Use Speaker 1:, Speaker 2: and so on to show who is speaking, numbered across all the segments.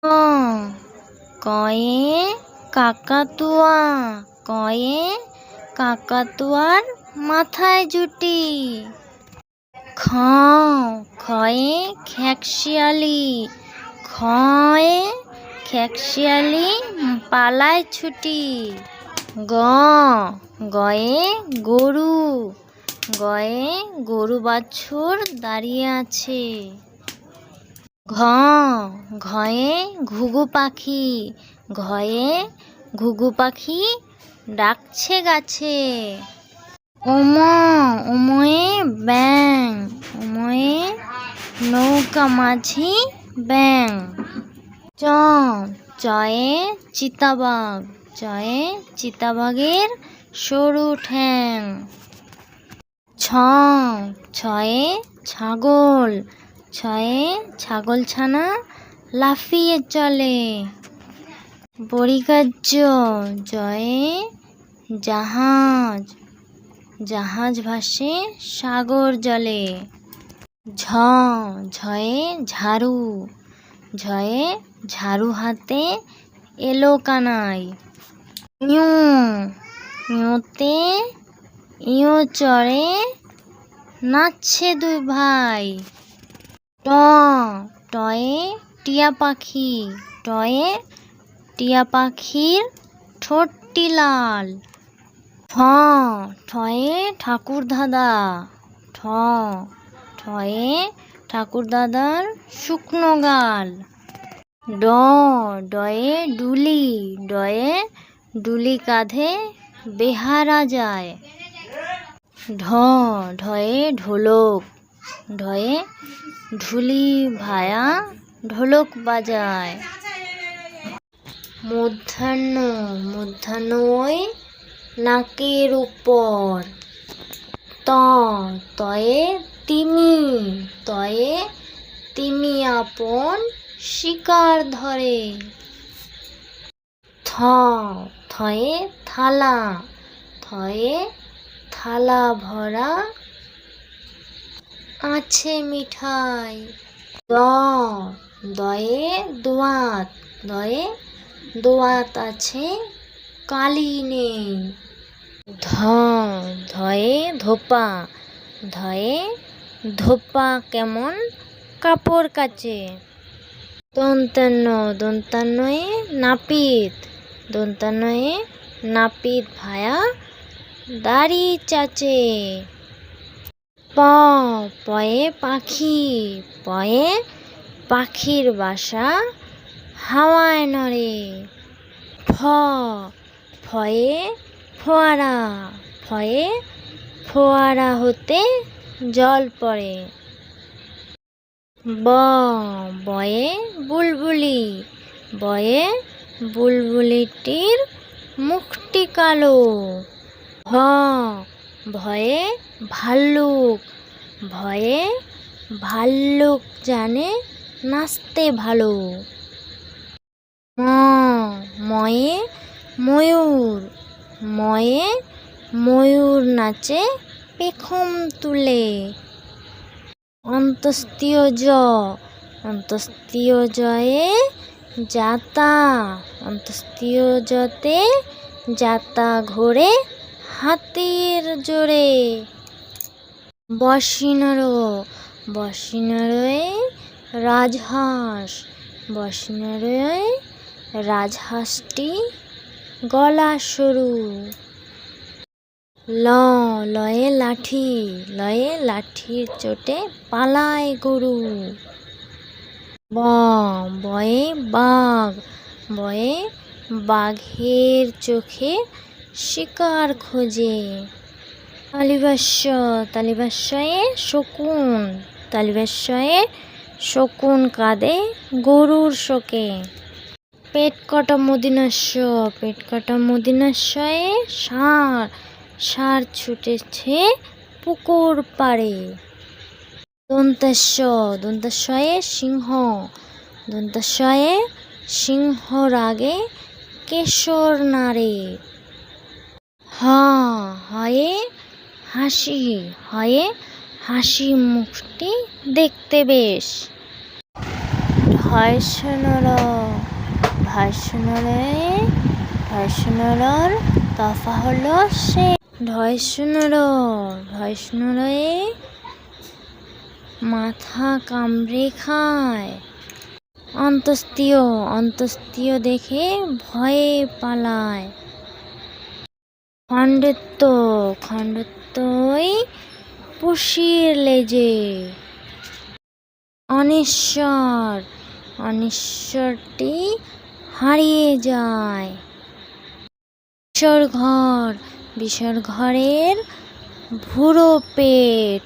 Speaker 1: কয়ে কাকাতুয়া, কয়ে কাকাতুয়ার মাথায় জুটি। খয়ে খেকশিয়ালি, খয়ে খেকশিয়ালি পালায় ছুটি। গয়ে গরু, গয়ে গরু বাছুর দাঁড়িয়ে আছে। ঘয়ে ঘুঘু পাখি, ঘয়ে ঘুঘু পাখি ডাকছে গাছে। ওময়ে ব্যাং, ওময়ে নৌকা মাঝি ব্যাং। চয়ে চিতাবাঘ, চয়ে চিতাবাঘের সরু ঠ্যাং। ছয়ে ছাগল, ছয়ে ছাগলছানা লাফিয়ে চলে। বরিকার্য, জয়ে জাহাজ, জাহাজ ভাসে সাগর জলে। ঝয়ে ঝাড়ু, ঝয়ে ঝাড়ু হাতে এলো কানাই। ইয়োতে ইয়ো চড়ে নাচছে দুই ভাই। টয়ে টিয়া পাখি, টয়ে টিয়া পাখির ঠোঁটটি লাল। ঠয়ে ঠাকুর দাদা, ঠয়ে ঠাকুর দাদার শুকনো গাল। ডয়ে ডুলি, ডয়ে ডুলি কাঁধে বেহারা যায়। ঢয়ে ঢোলক, ঢয়ে ঢুলি ভায়া ঢোলক বাজায়। মূর্ধন্যয় নাকের উপর। তয়ে তিমি, তয়ে তিমি আপন শিকার ধরে। থয়ে থালা, থয়ে থালা ভরা আছে মিঠাই। দয়ে দোয়াত, দয়ে দোয়াত আছে কালি নেই। ধয়ে ধোপা, ধয়ে ধোপা কেমন কাপড় কাচে। দন্তান্নয়ে নাপিত, দন্তান্নয়ে নাপিত ভায়া দাড়ি চাচে। পয়ে পাখি, পয়ে পাখির বাসা হাওয়ায় নড়ে। ফয়ে ফোয়ারা, ফয়ে ফোয়ারা হতে জল পড়ে। বয়ে বুলবুলি, বয়ে বুলবুলিটির মুখটি কালো। ভয়ে ভাল্লুক, ভয়ে ভাল্লুক জানে নাচতে ভালো। ময়ে ময়ূর, ময়ে ময়ূর নাচে পেখম তুলে। অন্তস্তীয় জয়ে যাতা, অন্তস্তীয় জতে যাতা ঘোরে হাতির জোরে। বসিনরয়ে রাজহাঁস, বসিনরয়ে রাজহাঁসটি গলা সরু। লয়ে লাঠি, লয়ে লাঠির চোটে পালায় গরু। বয়ে বাঘ, বয়ে বাঘের চোখে শিকার খোঁজে। তালিবাস্যয়ে শকুন, তালিবাস্যয়ে শকুন কাঁদে গরুর শোকে। পেটকাটা মদিনাস্যয়ে ষাঁড়, ষাঁড় ছুটেছে পুকুর পাড়ে। দন্তাস্যয়ে সিংহ, দন্তাস্যয়ে সিংহ রাগে কেশর নাড়ে। হয়ে হাসি, হয়ে হাসি মুখটি দেখতে বেশ। ভয়শূন্যর ভয়শূন্যর দফা হলো সে। ঢয়শূন্যর মাথা কামড়ে খায়। অন্ত্যেষ্টিয় দেখে ভয়ে পালায়। খণ্ডত্বই পুষির লেজে। অনিশ্বরটি হারিয়ে যায়। বিষর ঘরের ভুরো পেট।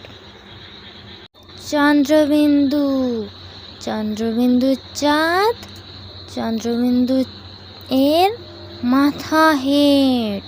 Speaker 1: চন্দ্রবিন্দু চাঁদ, চন্দ্রবিন্দু এর মাথা হেঁট।